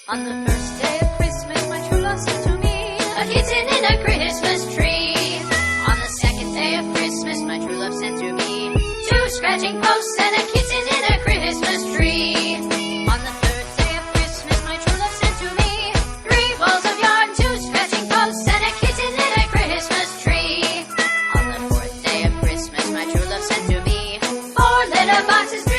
On the first day of Christmas, my true love sent to me a kitten in a Christmas tree. On the second day of Christmas, my true love sent to me two scratching posts and a kitten in a Christmas tree. On the third day of Christmas, my true love sent to me three balls of yarn, two scratching posts, and a kitten in a Christmas tree. On the fourth day of Christmas, my true love sent to me four litter boxes.